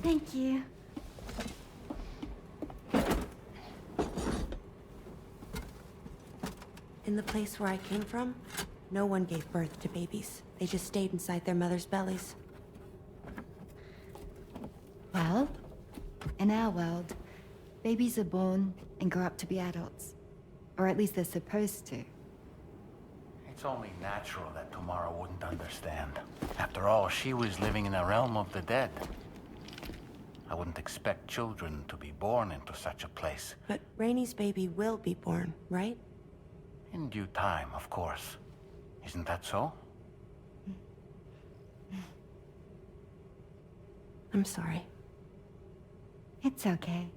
Thank you. In the place where I came from, no one gave birth to babies. They just stayed inside their mother's bellies. Well, in our world, babies are born and grow up to be adults. Or at least they're supposed to. It's only natural that Tamara wouldn't understand. After all, she was living in a realm of the dead. I wouldn't expect children to be born into such a place. But Rainey's baby will be born, right? In due time, of course. Isn't that so? I'm sorry. It's okay.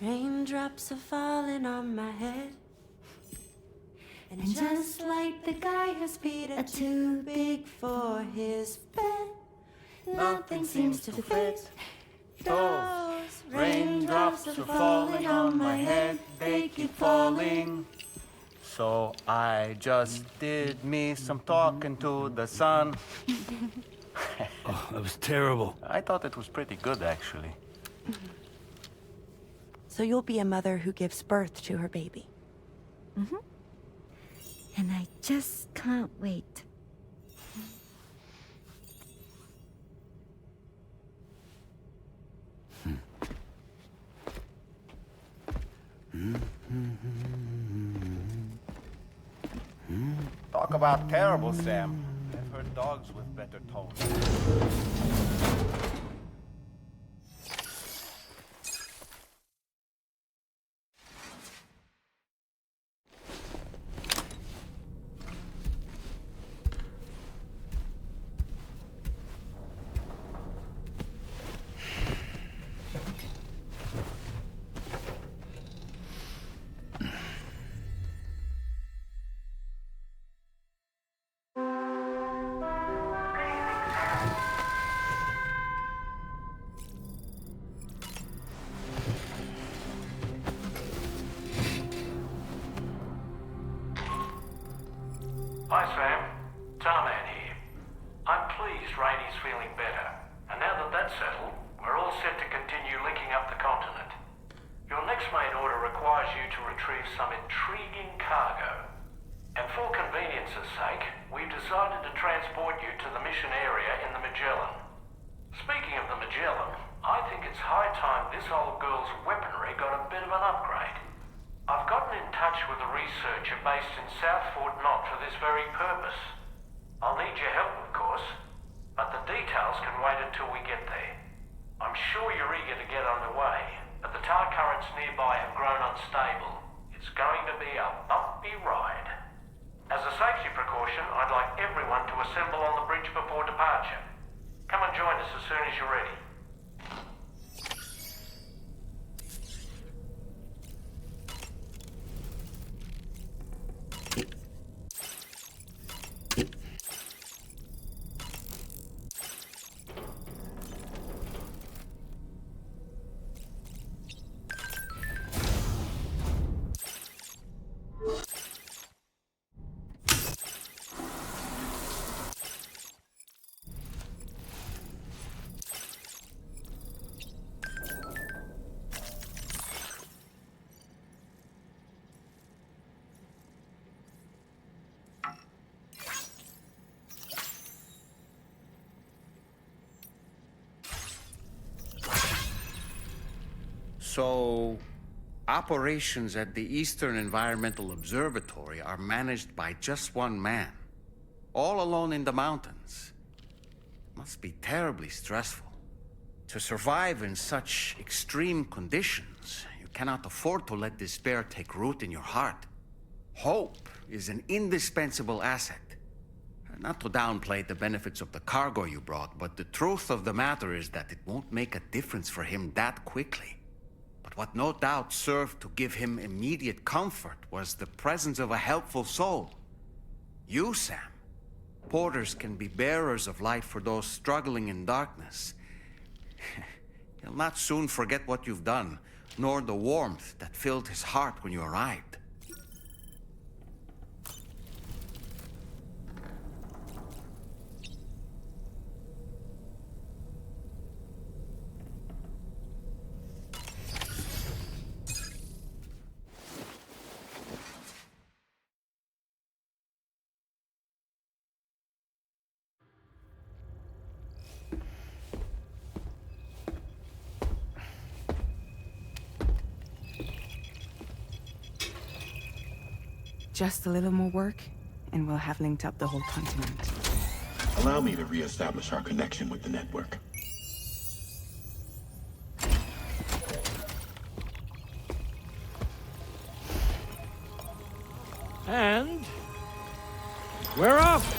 Raindrops are falling on my head. And just like the guy whose feet are too big for his bed, nothing seems to fit. Those raindrops are falling on my head, they keep falling. So I just did me some talking to the sun. Oh, that was terrible. I thought it was pretty good, actually. So you'll be a mother who gives birth to her baby. Mm-hmm. And I just can't wait. Talk about terrible, Sam. I've heard dogs with better tones. Hi, Sam. Tarman here. I'm pleased Rainey's feeling better. And now that that's settled, we're all set to continue linking up the continent. Your next main order requires you to retrieve some intriguing cargo. And for convenience's sake, we've decided to transport you to the mission area in the Magellan. Speaking of the Magellan, I think it's high time this old girl's weaponry got a bit of an upgrade. I've gotten in touch with a researcher based in South Fort Knott for this very purpose. I'll need your help, of course, but the details can wait until we get there. I'm sure you're eager to get underway, but the tar currents nearby have grown unstable. It's going to be a bumpy ride. As a safety precaution, I'd like everyone to assemble on the bridge before departure. Come and join us as soon as you're ready. So, operations at the Eastern Environmental Observatory are managed by just one man, all alone in the mountains. Must be terribly stressful. To survive in such extreme conditions, you cannot afford to let despair take root in your heart. Hope is an indispensable asset. Not to downplay the benefits of the cargo you brought, but the truth of the matter is that it won't make a difference for him that quickly. But what no doubt served to give him immediate comfort was the presence of a helpful soul. You, Sam. Porters can be bearers of light for those struggling in darkness. He'll not soon forget what you've done, nor the warmth that filled his heart when you arrived. Just a little more work, and we'll have linked up the whole continent. Allow me to reestablish our connection with the network. And we're off!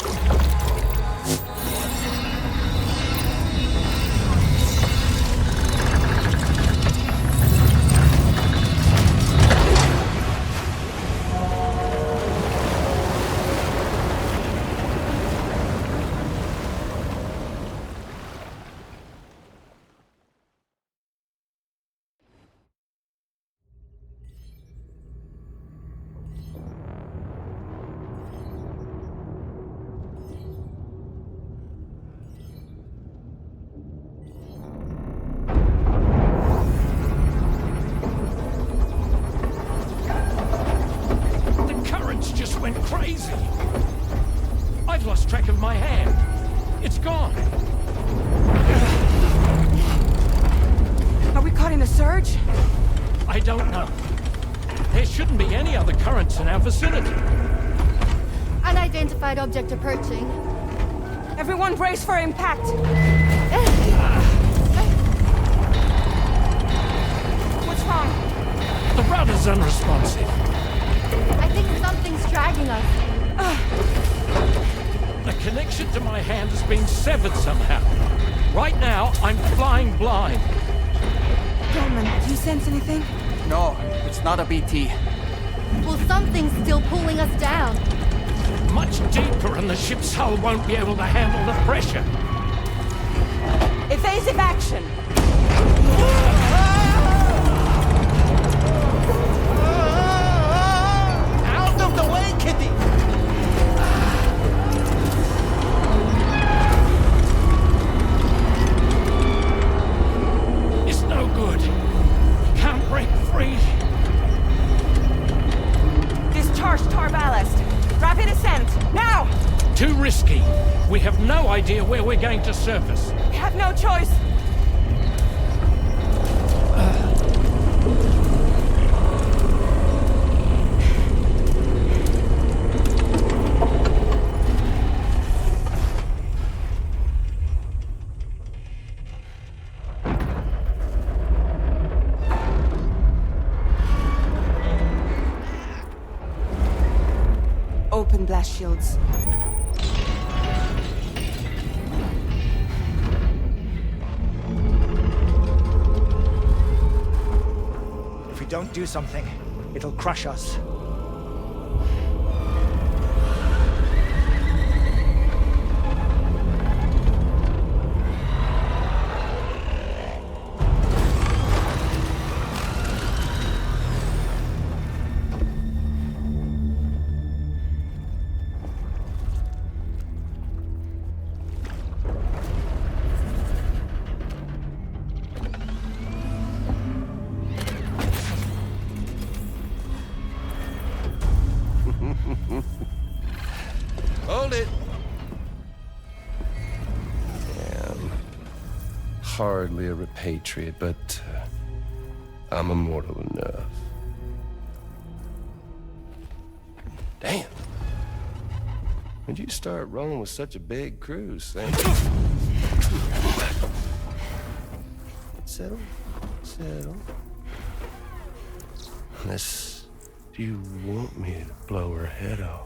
Went crazy. I've lost track of my hand. It's gone. Are we caught in a surge? I don't know. There shouldn't be any other currents in our vicinity. Unidentified object approaching. Everyone brace for impact. What's wrong? The rudder's unresponsive. I think something's dragging us. The connection to my hand has been severed somehow. Right now, I'm flying blind. Dolman, do you sense anything? No, it's not a BT. Well, something's still pulling us down. Much deeper and the ship's hull won't be able to handle the pressure. Evasive action! Out of the way, Kitty! It's no good. Can't break free. Discharge tar ballast. Rapid ascent, now! Too risky. We have no idea where we're going to surface. We have no choice. Open blast shields. If we don't do something, it'll crush us. Hold it! Damn. Hardly a repatriate, but I'm immortal enough. Damn. When'd you start rolling with such a big crew, Sam? Settle. Settle. Unless you want me to blow her head off.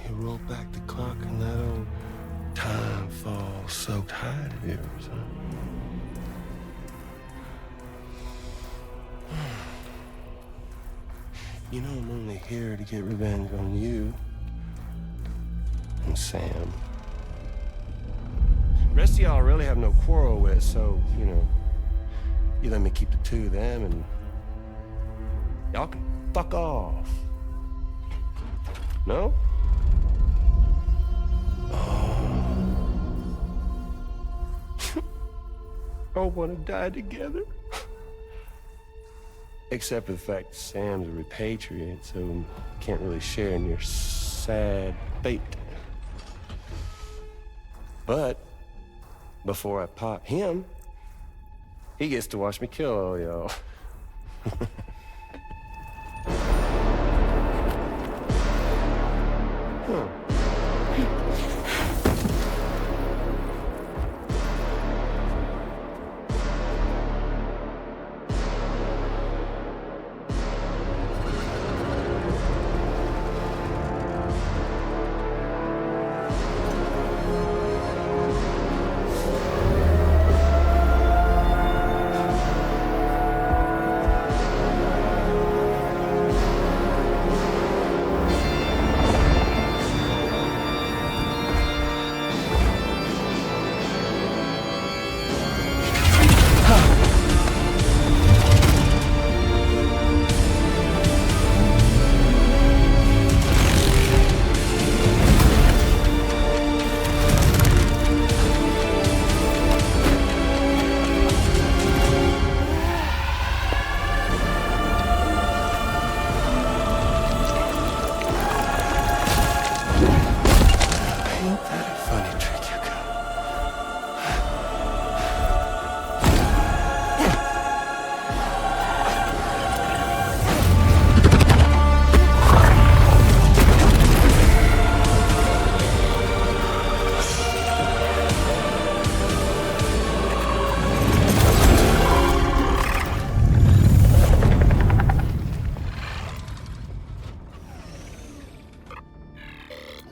You roll back the clock and that old time-fall-soaked hide of yours, huh? You know I'm only here to get revenge on you and Sam. The rest of y'all I really have no quarrel with, so, you know, you let me keep the two of them and y'all can fuck off. No? All want to die together. Except for the fact that Sam's a repatriate, so can't really share in your sad fate. But before I pop him, He gets to watch me kill all y'all.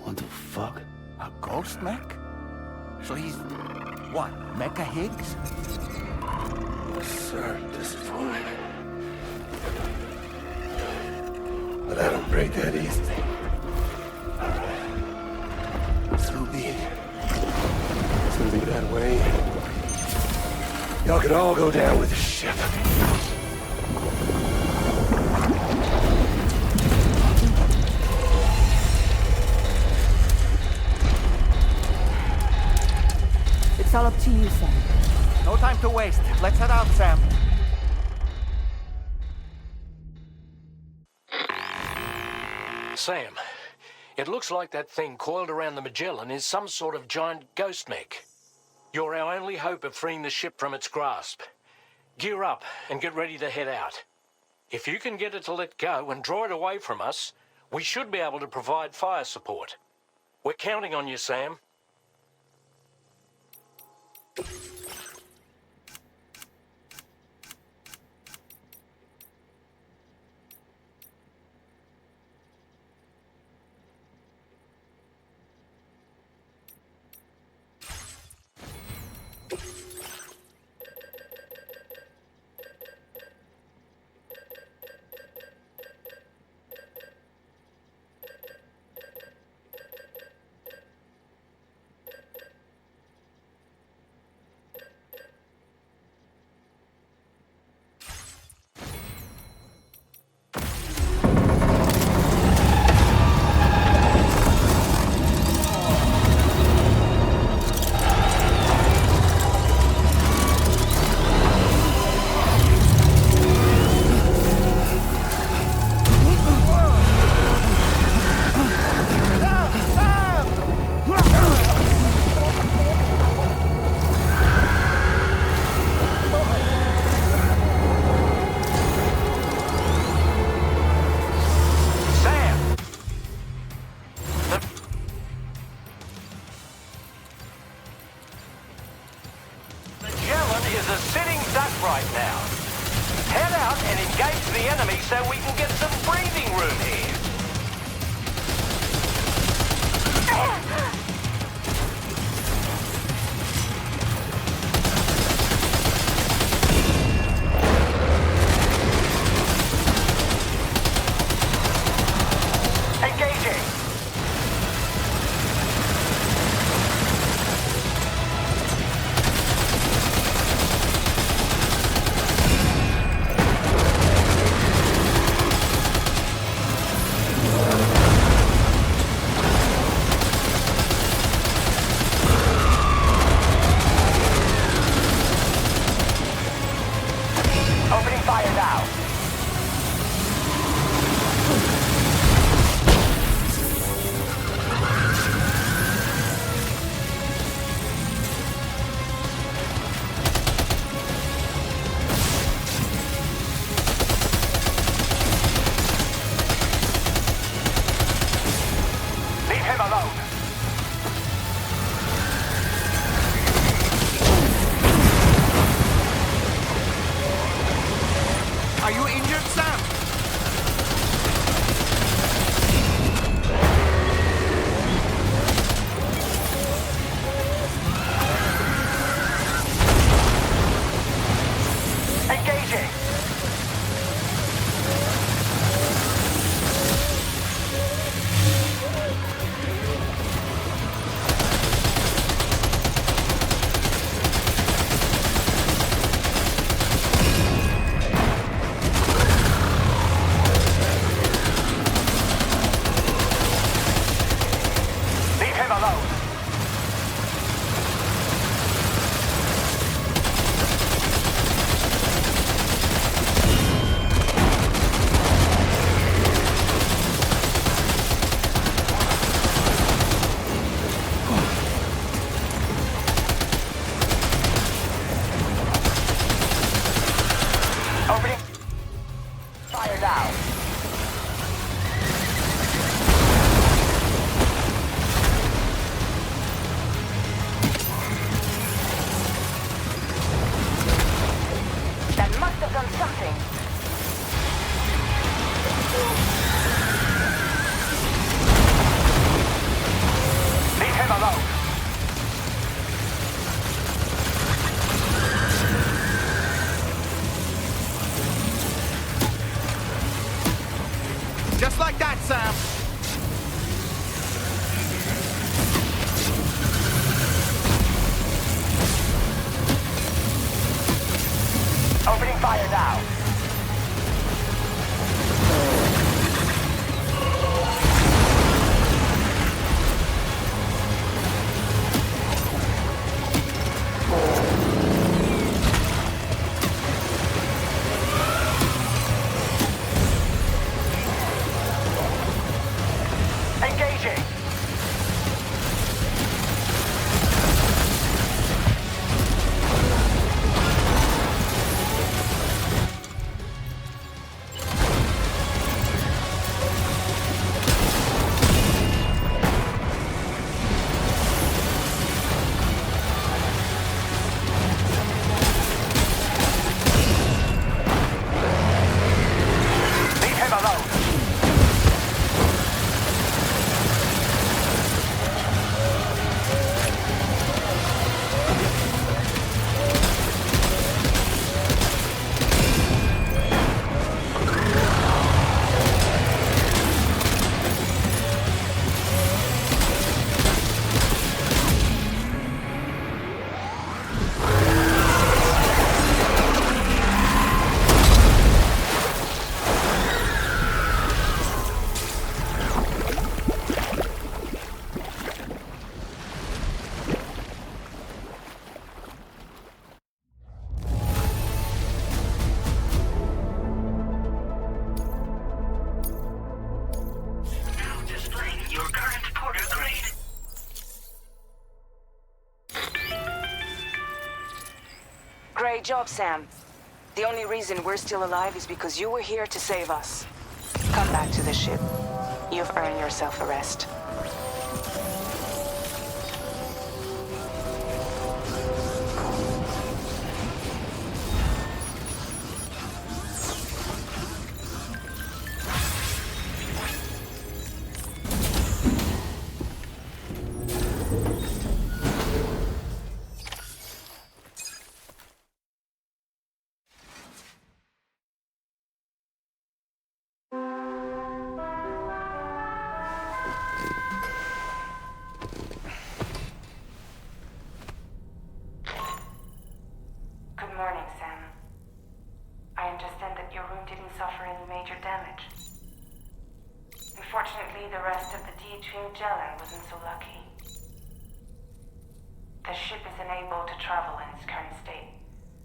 What the fuck? A ghost mech? So he's... what, Mecha Higgs? Sorry, disappointed. But I don't break that easy. So be it. It's gonna be that way. Y'all can all go down with the ship. It's all up to you, Sam. No time to waste. Let's head out, Sam. Sam, it looks like that thing coiled around the Magellan is some sort of giant ghost mech. You're our only hope of freeing the ship from its grasp. Gear up and get ready to head out. If you can get it to let go and draw it away from us, we should be able to provide fire support. We're counting on you, Sam. something. Leave him alone. Just like that, Sam. Opening fire now. Engaging. Leave him alone. Great job, Sam. The only reason we're still alive is because you were here to save us. Come back to the ship. You've earned yourself a rest. Good morning, Sam. I understand that your room didn't suffer any major damage. Unfortunately, the rest of the D-Trim Magellan wasn't so lucky. The ship is unable to travel in its current state,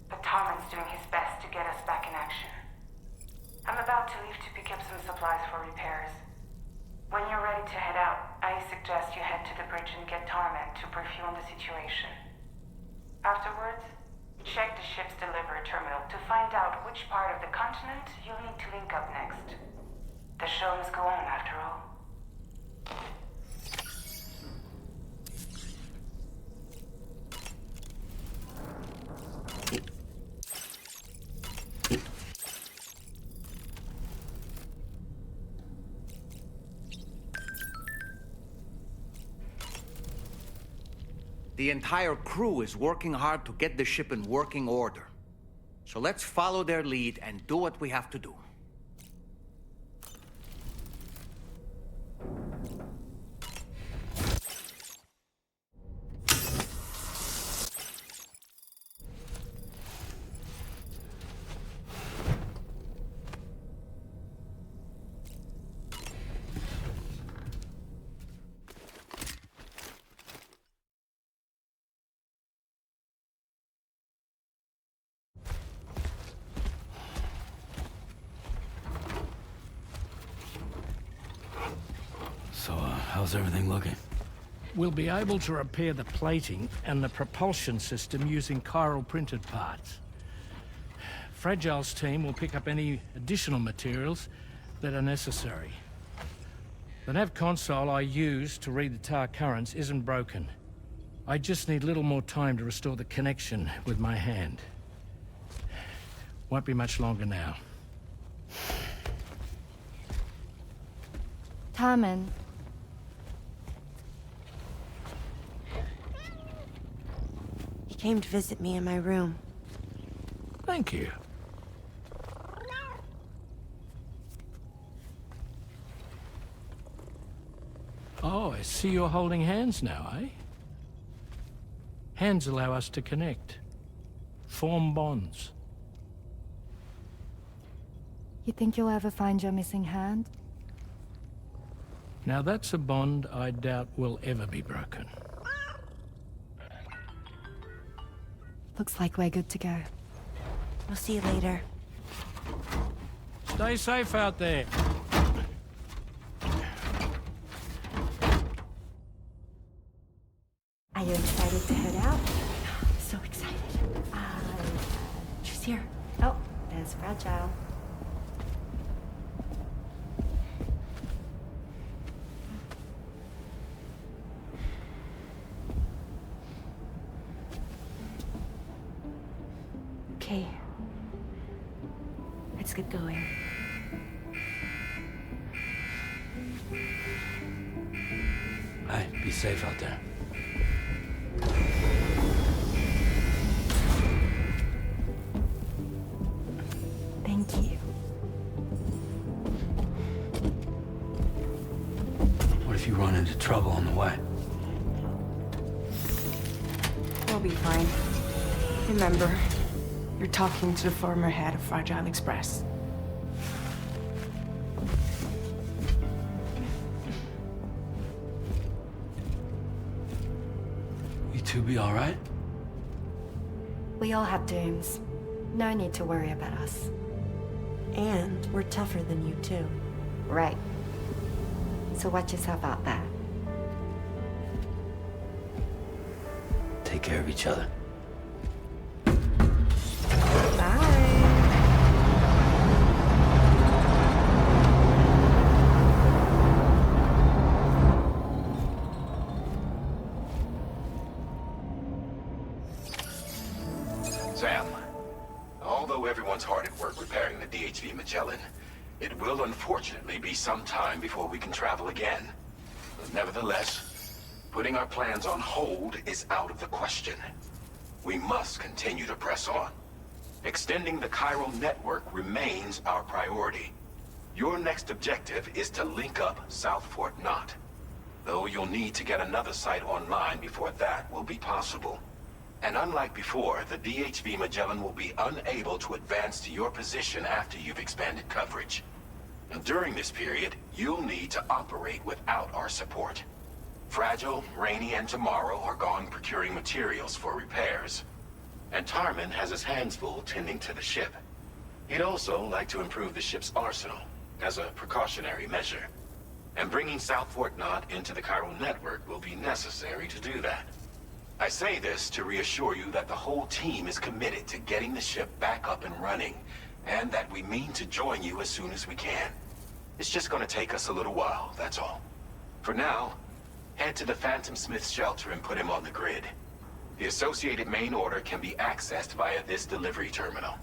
but Tarman's doing his best to get us back in action. I'm about to leave to pick up some supplies for repairs. When you're ready to head out, I suggest you head to the bridge and get Tarman to brief you on the situation. Afterwards, check the ship's delivery terminal to find out which part of the continent you'll need to link up next. The show must go on, after all. The entire crew is working hard to get the ship in working order. So let's follow their lead and do what we have to do. So, how's everything looking? We'll be able to repair the plating and the propulsion system using chiral printed parts. Fragile's team will pick up any additional materials that are necessary. The nav console I use to read the tar currents isn't broken. I just need a little more time to restore the connection with my hand. Won't be much longer now. Tarman, He came to visit me in my room. Thank you. Oh, I see you're holding hands now, eh? Hands allow us to connect. Form bonds. you think you'll ever find your missing hand? Now that's a bond I doubt will ever be broken. Looks like we're good to go. We'll see you later. Stay safe out there. Are you excited to head out? So excited. She's here. Oh, there's Fragile. Okay. Let's get going. Hey, be safe out there. Thank you. What if you run into trouble on the way? We'll be fine. Remember, you're talking to the former head of Fragile Express. You two be all right? We all have dooms. No need to worry about us. And we're tougher than you, too. Right. So watch yourself out there. Take care of each other. Sam, although everyone's hard at work repairing the DHV Magellan, it will unfortunately be some time before we can travel again. But nevertheless, putting our plans on hold is out of the question. We must continue to press on. Extending the chiral network remains our priority. Your next objective is to link up South Fort Knot, though you'll need to get another site online before that will be possible. And unlike before, the DHV Magellan will be unable to advance to your position after you've expanded coverage. And during this period, you'll need to operate without our support. Fragile, Rainy, and Tomorrow are gone procuring materials for repairs. And Tarman has his hands full tending to the ship. He'd also like to improve the ship's arsenal, as a precautionary measure. And bringing South Fort Knot into the chiral network will be necessary to do that. I say this to reassure you that the whole team is committed to getting the ship back up and running, and that we mean to join you as soon as we can. It's just gonna take us a little while, that's all. For now, head to the Phantom Smith's shelter and put him on the grid. The associated main order can be accessed via this delivery terminal.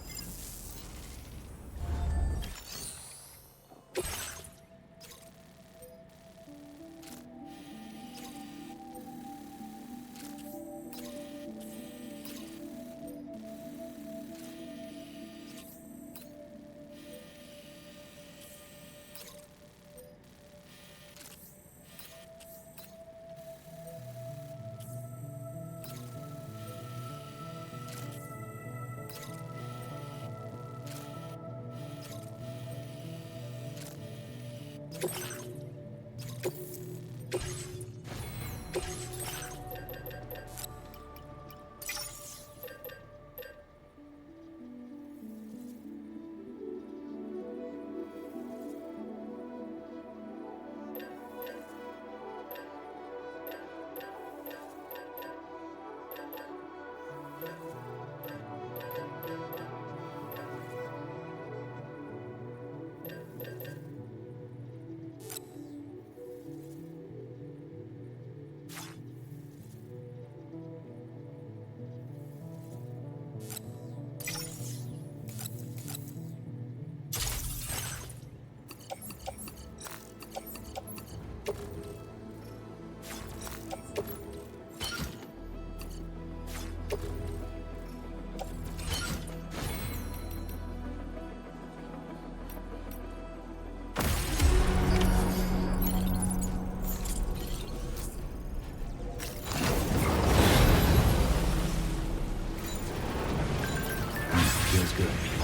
feels good.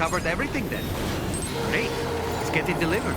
covered everything then. Great. Let's get it delivered.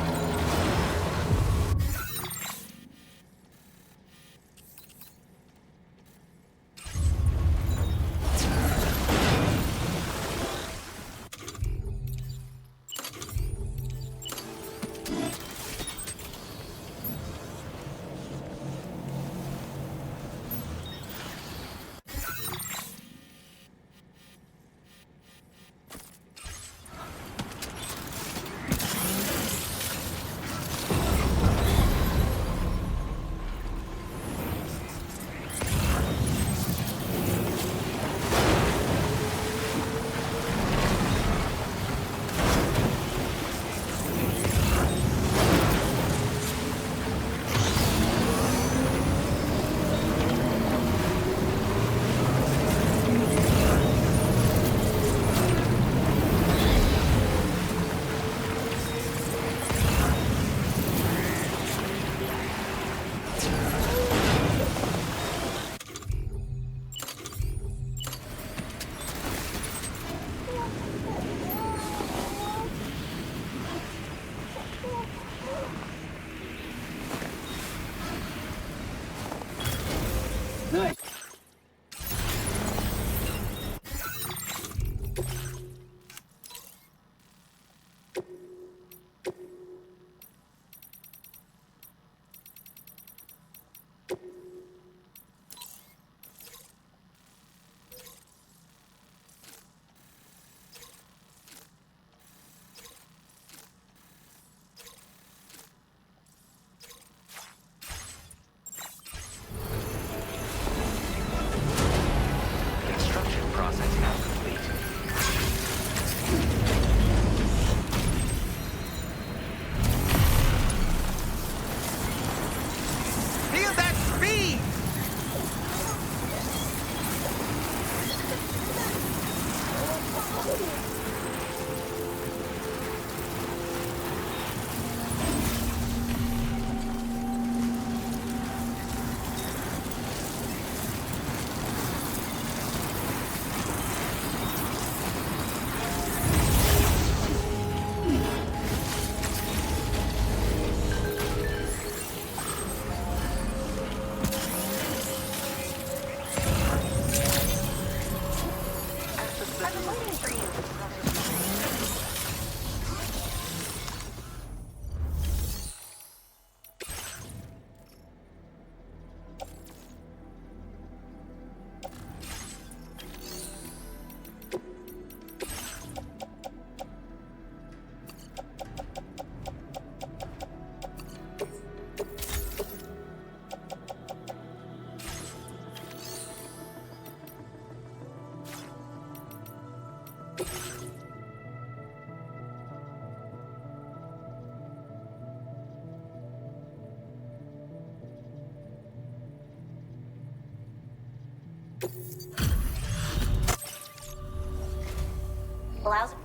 Allows.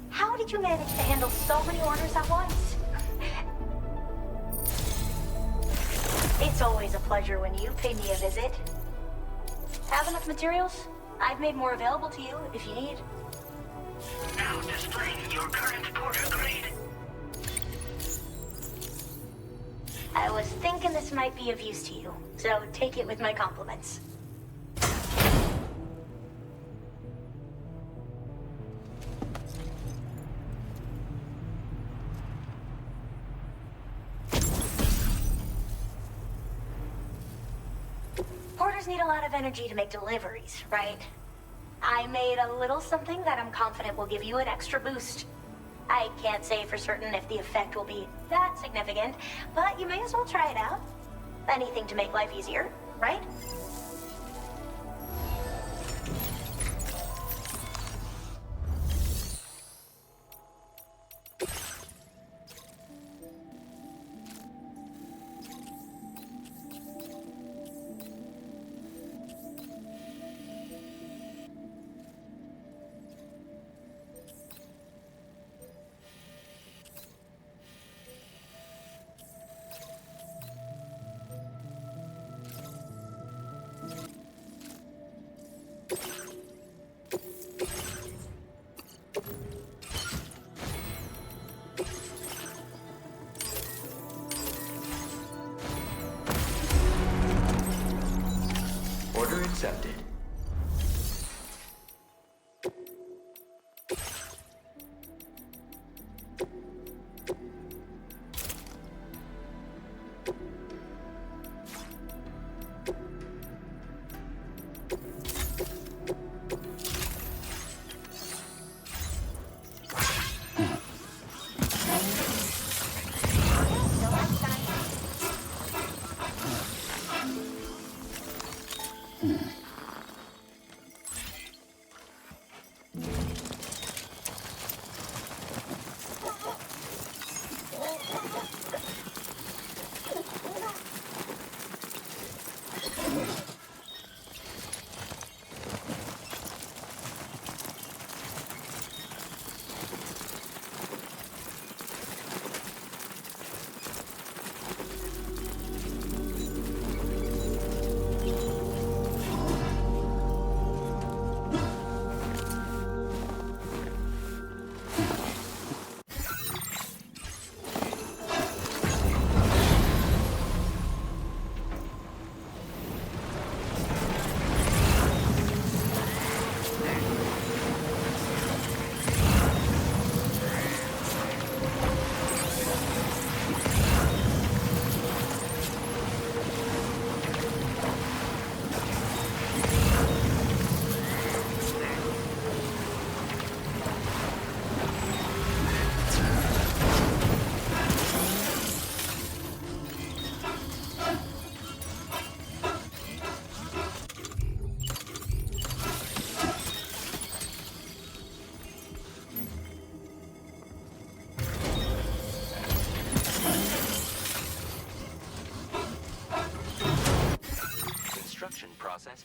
How did you manage to handle so many orders at once? It's always a pleasure when you pay me a visit. Have enough materials? I've made more available to you if you need. Now displaying your current porter grade. I was thinking this might be of use to you, so take it with my compliments. Porters need a lot of energy to make deliveries, right? I made a little something that I'm confident will give you an extra boost. I can't say for certain if the effect will be that significant, but you may as well try it out. Anything to make life easier, right?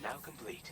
now complete.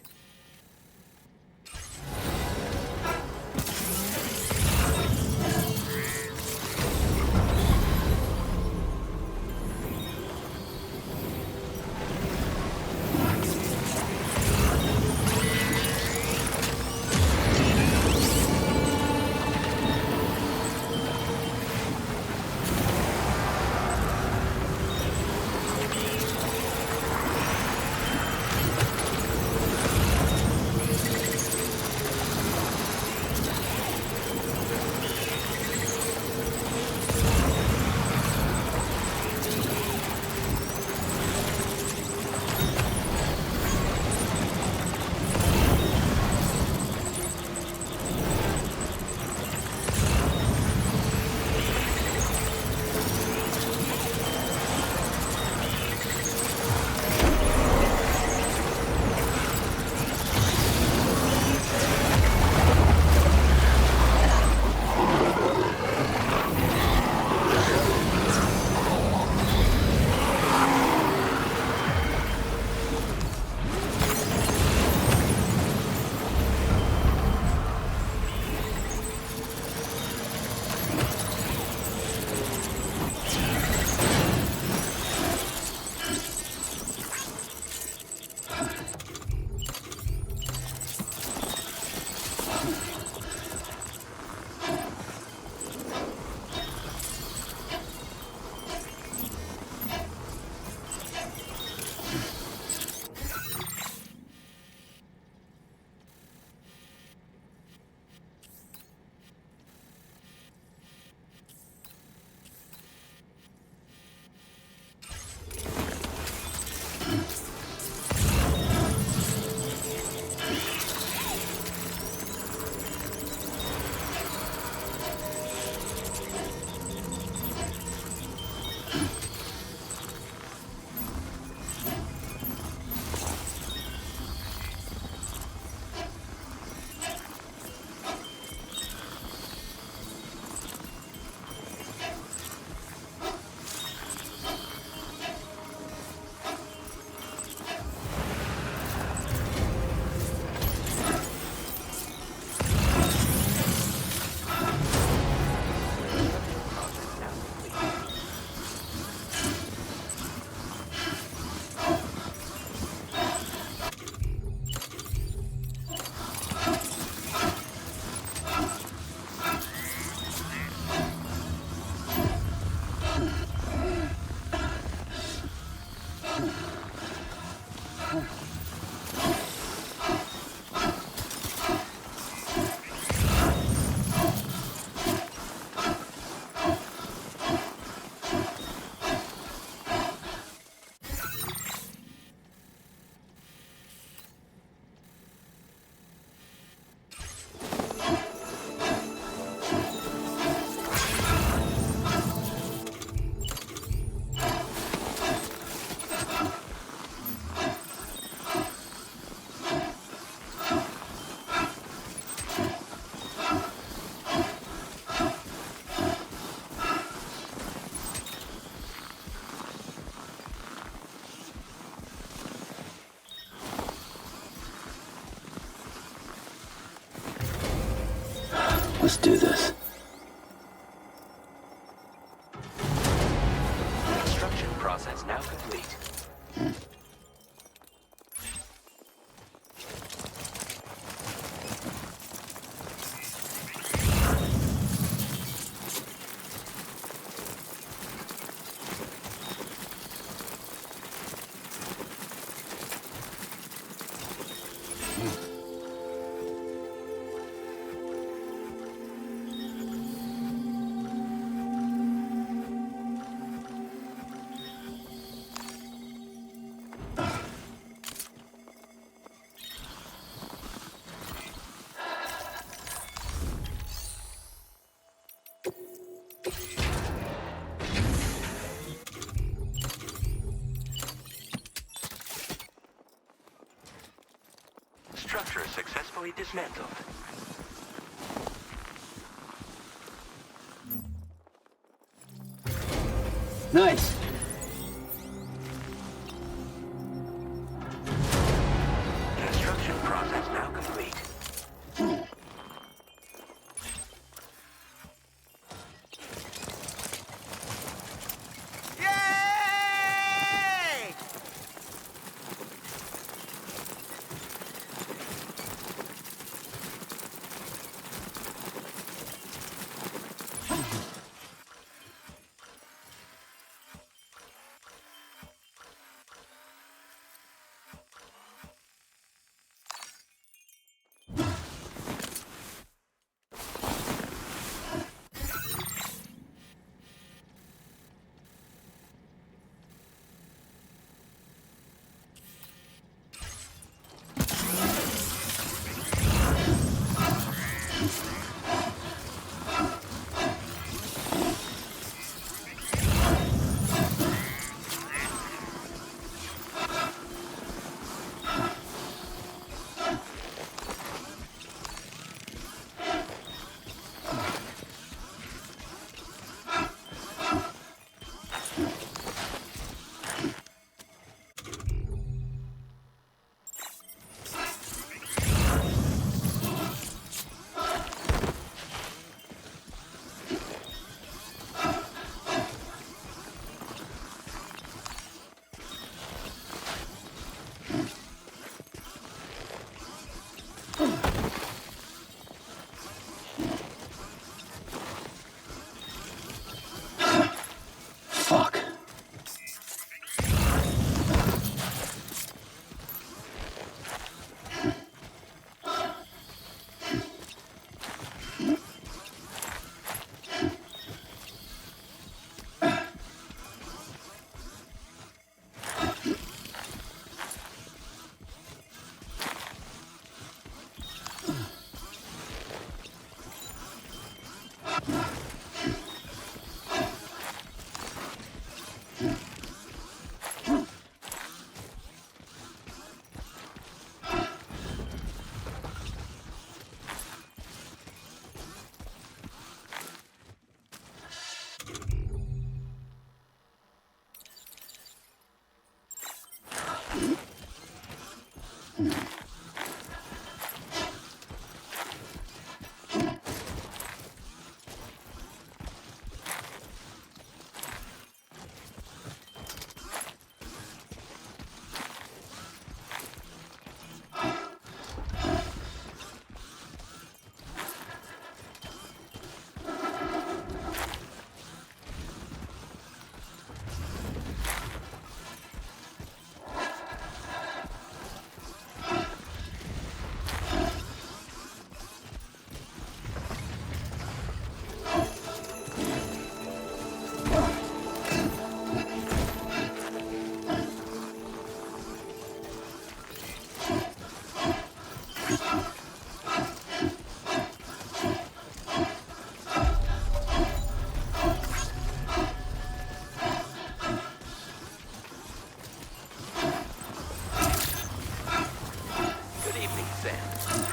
Let's do this. Construction process now complete. Structure successfully dismantled. Nice.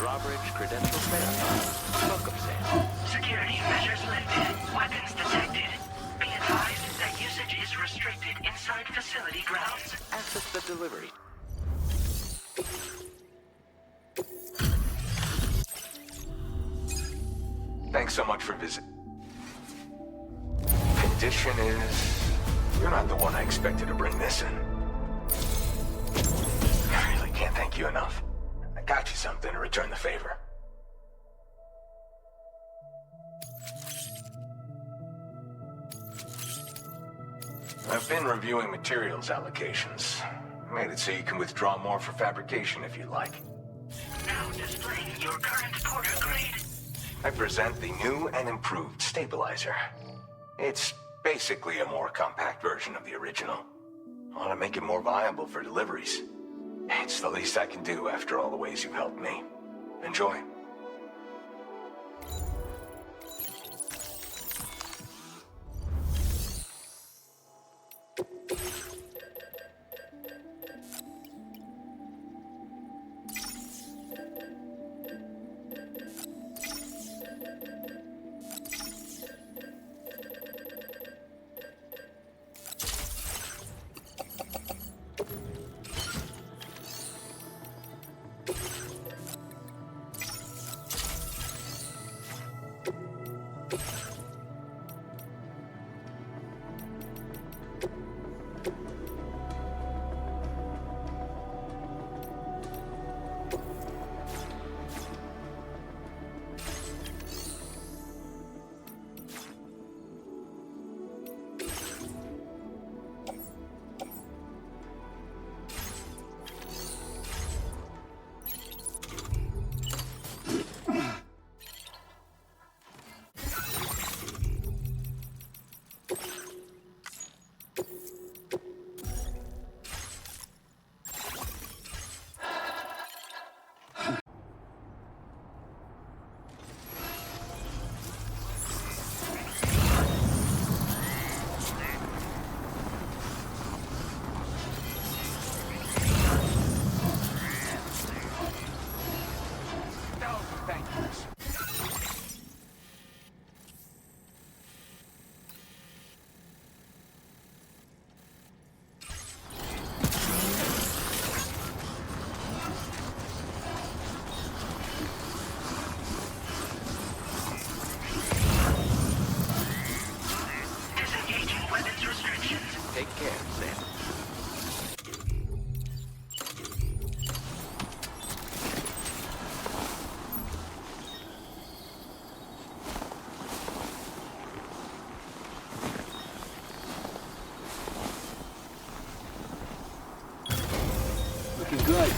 Drawbridge credentials verified. Welcome, Sam. Security measures lifted. Weapons detected. Be advised that usage is restricted inside facility grounds. Access the delivery. Thanks so much for visiting. Condition is... You're not the one I expected to bring this in. I really can't thank you enough. I got you something to return the favor. I've been reviewing materials allocations. Made it so you can withdraw more for fabrication if you like. Now displaying your current Porter grade. I present the new and improved stabilizer. It's basically a more compact version of the original. I want to make it more viable for deliveries. It's the least I can do after all the ways you've helped me. Enjoy. Take care, Sam. Looking good.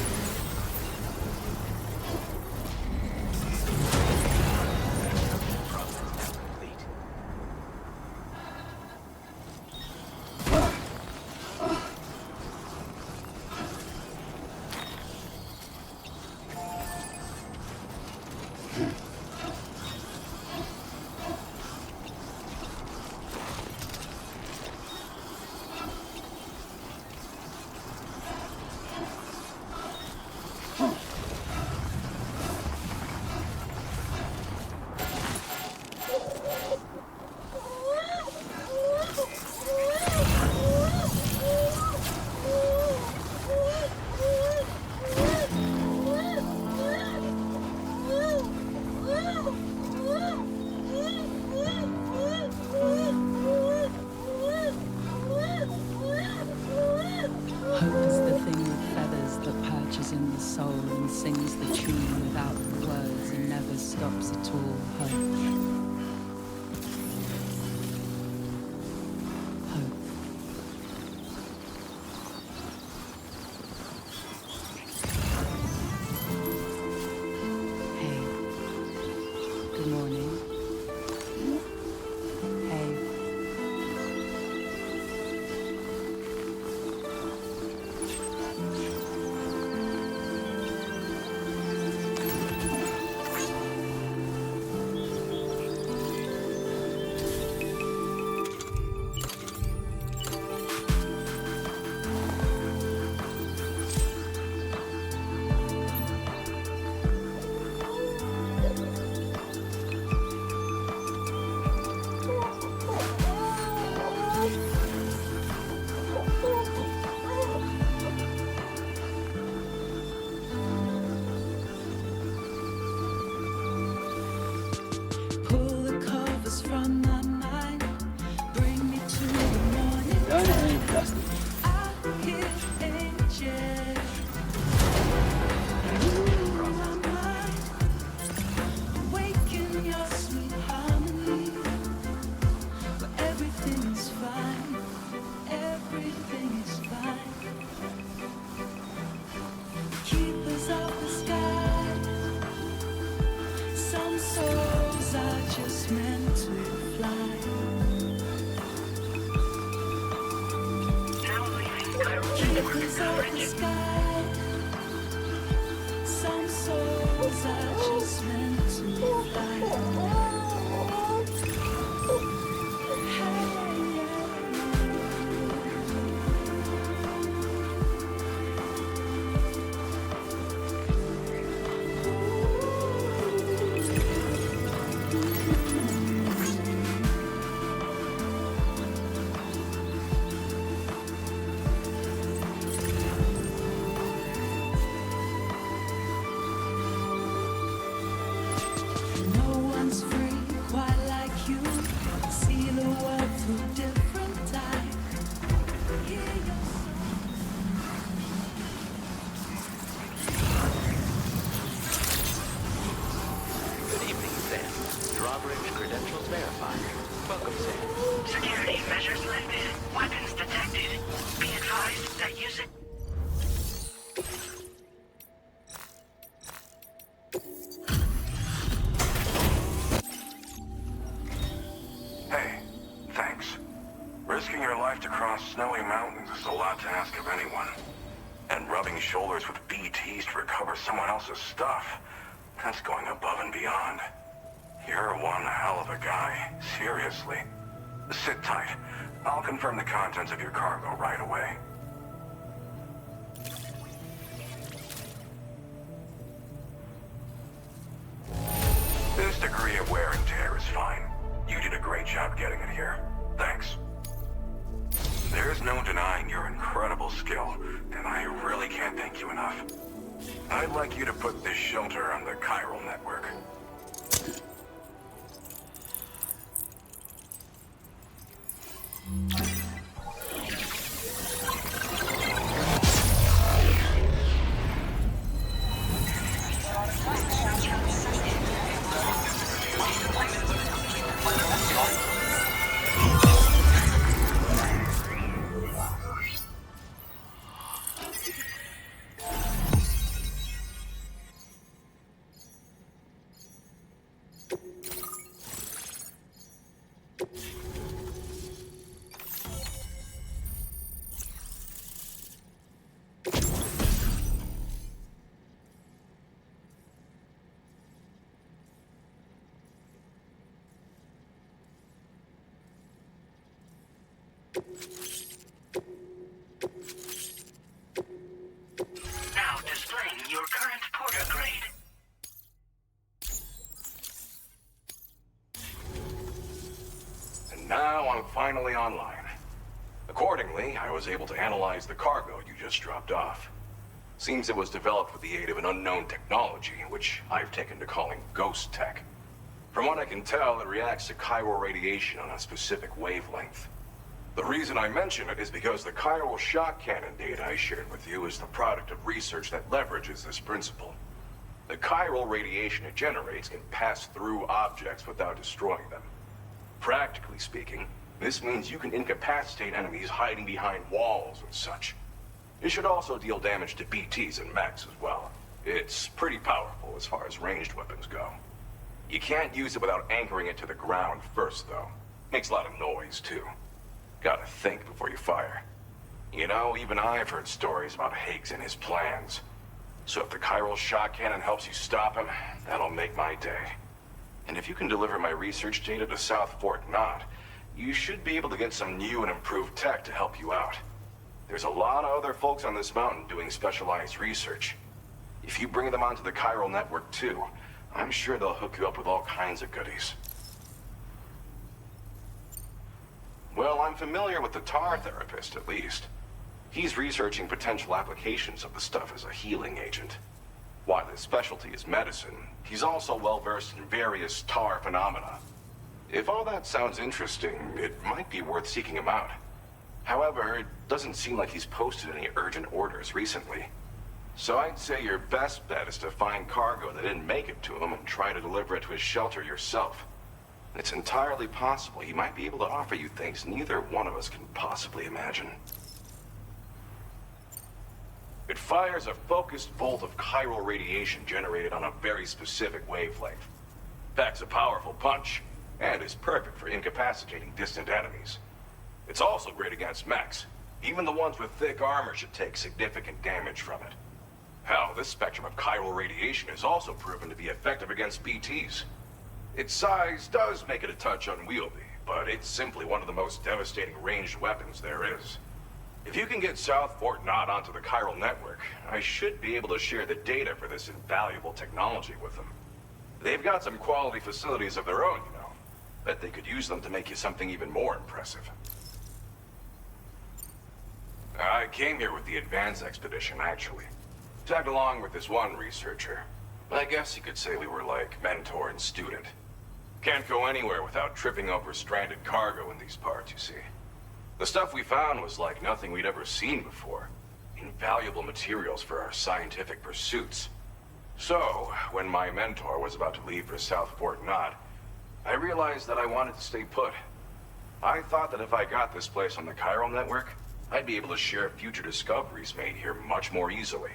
Sings the tune without words and never stops at all. Hope. Hope. Hey. Good morning. Hey. Some souls are just meant to fly. Keepers of the sky. Some souls are just meant to fly. Snowy mountains is a lot to ask of anyone. And rubbing shoulders with BTs to recover someone else's stuff, that's going above and beyond. You're one hell of a guy, seriously. Sit tight. I'll confirm the contents of your cargo right away. This degree of wear and tear is fine. You did a great job getting it here. Thanks. There's no denying your incredible skill, and I really can't thank you enough. I'd like you to put this shelter on the Chiral network. Now displaying your current porter grade. And now I'm finally online. Accordingly, I was able to analyze the cargo you just dropped off. Seems it was developed with the aid of an unknown technology, which I've taken to calling ghost tech. From what I can tell, it reacts to chiral radiation on a specific wavelength. The reason I mention it is because the chiral shock cannon data I shared with you is the product of research that leverages this principle. The chiral radiation it generates can pass through objects without destroying them. Practically speaking, this means you can incapacitate enemies hiding behind walls and such. It should also deal damage to BTs and mechs as well. It's pretty powerful as far as ranged weapons go. You can't use it without anchoring it to the ground first, though. Makes a lot of noise, too. Gotta think before you fire. You know, even I've heard stories about Higgs and his plans. So if the chiral shock cannon helps you stop him, that'll make my day. And if you can deliver my research data to South Fort Knot, you should be able to get some new and improved tech to help you out. There's a lot of other folks on this mountain doing specialized research. If you bring them onto the chiral network too, I'm sure they'll hook you up with all kinds of goodies. Well, I'm familiar with the tar therapist, at least. He's researching potential applications of the stuff as a healing agent. While his specialty is medicine, he's also well-versed in various tar phenomena. If all that sounds interesting, it might be worth seeking him out. However, it doesn't seem like he's posted any urgent orders recently. So I'd say your best bet is to find cargo that didn't make it to him and try to deliver it to his shelter yourself. It's entirely possible he might be able to offer you things neither one of us can possibly imagine. It fires a focused bolt of chiral radiation generated on a very specific wavelength. Packs a powerful punch, and is perfect for incapacitating distant enemies. It's also great against mechs. Even the ones with thick armor should take significant damage from it. Hell, this spectrum of chiral radiation is also proven to be effective against BTs. Its size does make it a touch unwieldy, but it's simply one of the most devastating ranged weapons there is. If you can get South Fort Knott onto the chiral network, I should be able to share the data for this invaluable technology with them. They've got some quality facilities of their own, you know. Bet they could use them to make you something even more impressive. I came here with the Advance Expedition, actually. Tagged along with this one researcher. I guess you could say we were like mentor and student. Can't go anywhere without tripping over stranded cargo in these parts, you see. The stuff we found was like nothing we'd ever seen before. Invaluable materials for our scientific pursuits. So, when my mentor was about to leave for South Fort Knott, I realized that I wanted to stay put. I thought that if I got this place on the chiral network, I'd be able to share future discoveries made here much more easily.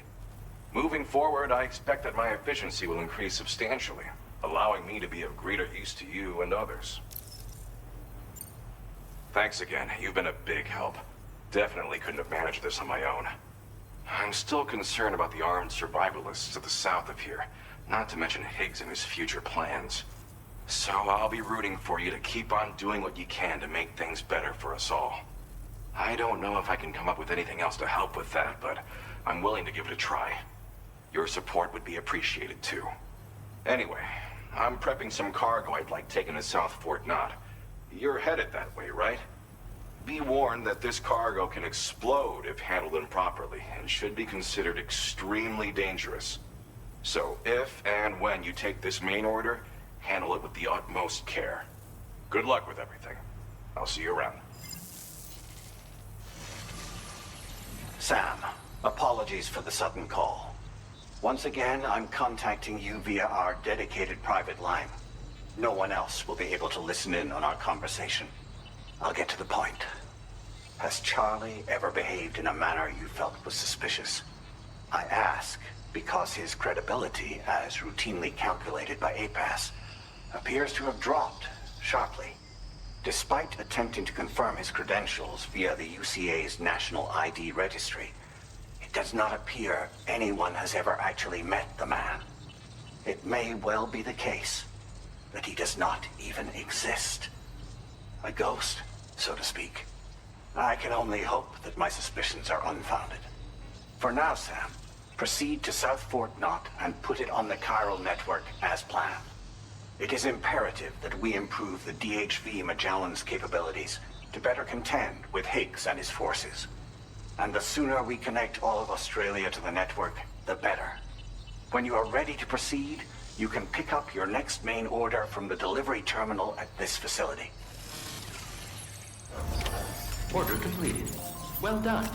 Moving forward, I expect that my efficiency will increase substantially, allowing me to be of greater use to you and others. Thanks again. You've been a big help. Definitely couldn't have managed this on my own. I'm still concerned about the armed survivalists to the south of here, not to mention Higgs and his future plans. So I'll be rooting for you to keep on doing what you can to make things better for us all. I don't know if I can come up with anything else to help with that, but I'm willing to give it a try. Your support would be appreciated too. Anyway, I'm prepping some cargo I'd like taken to South Fort Knott. You're headed that way, right? Be warned that this cargo can explode if handled improperly, and should be considered extremely dangerous. So if and when you take this main order, handle it with the utmost care. Good luck with everything. I'll see you around. Sam, apologies for the sudden call. Once again, I'm contacting you via our dedicated private line. No one else will be able to listen in on our conversation. I'll get to the point. Has Charlie ever behaved in a manner you felt was suspicious? I ask because his credibility, as routinely calculated by APAS, appears to have dropped sharply. Despite attempting to confirm his credentials via the UCA's National ID Registry, it does not appear anyone has ever actually met the man. It may well be the case that he does not even exist. A ghost, so to speak. I can only hope that my suspicions are unfounded. For now, Sam, proceed to South Fort Knott and put it on the chiral network as planned. It is imperative that we improve the DHV Magellan's capabilities to better contend with Higgs and his forces. And the sooner we connect all of Australia to the network, the better. When you are ready to proceed, you can pick up your next main order from the delivery terminal at this facility. Order completed. Well done.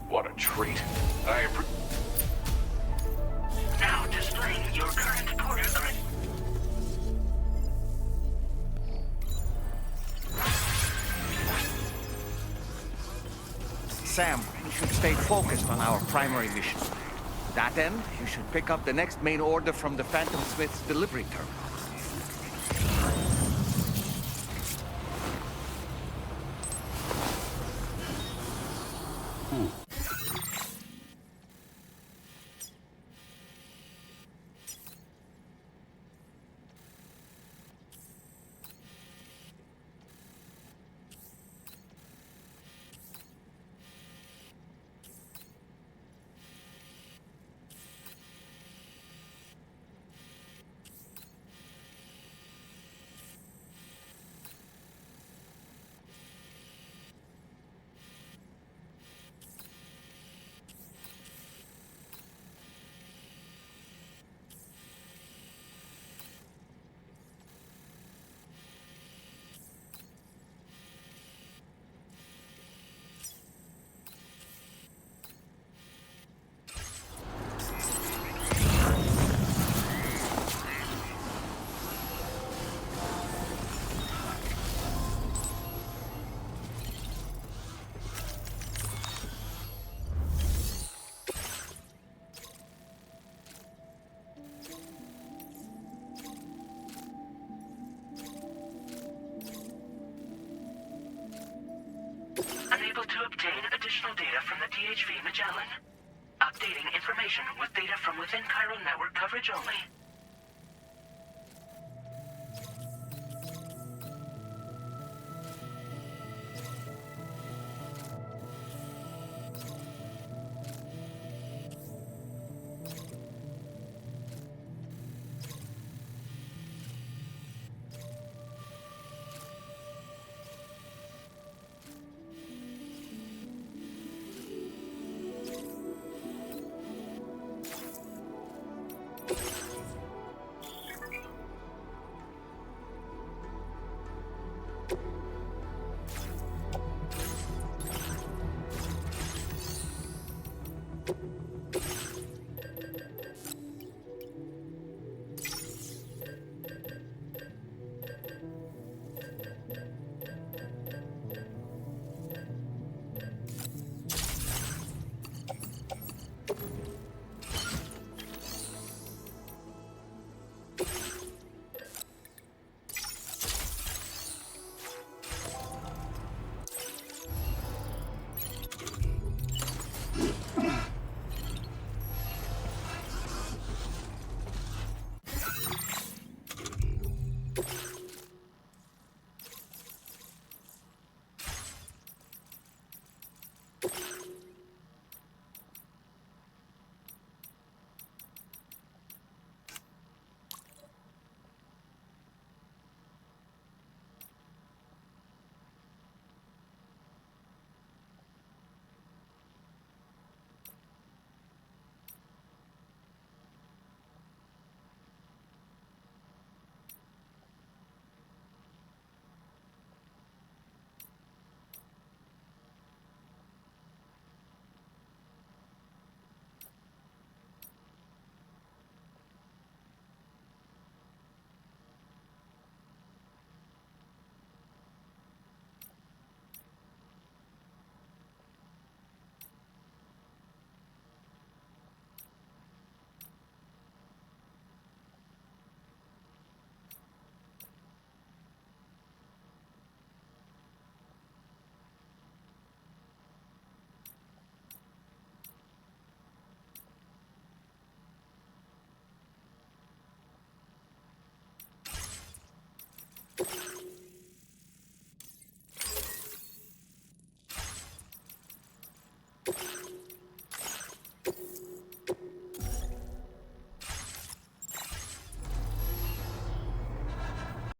What a treat. Now displaying your current order grid. Sam, you should stay focused on our primary mission. To that end, you should pick up the next main order from the Phantom Smith's delivery terminal. able to obtain additional data from the DHV Magellan. Updating information with data from within chiral network coverage only.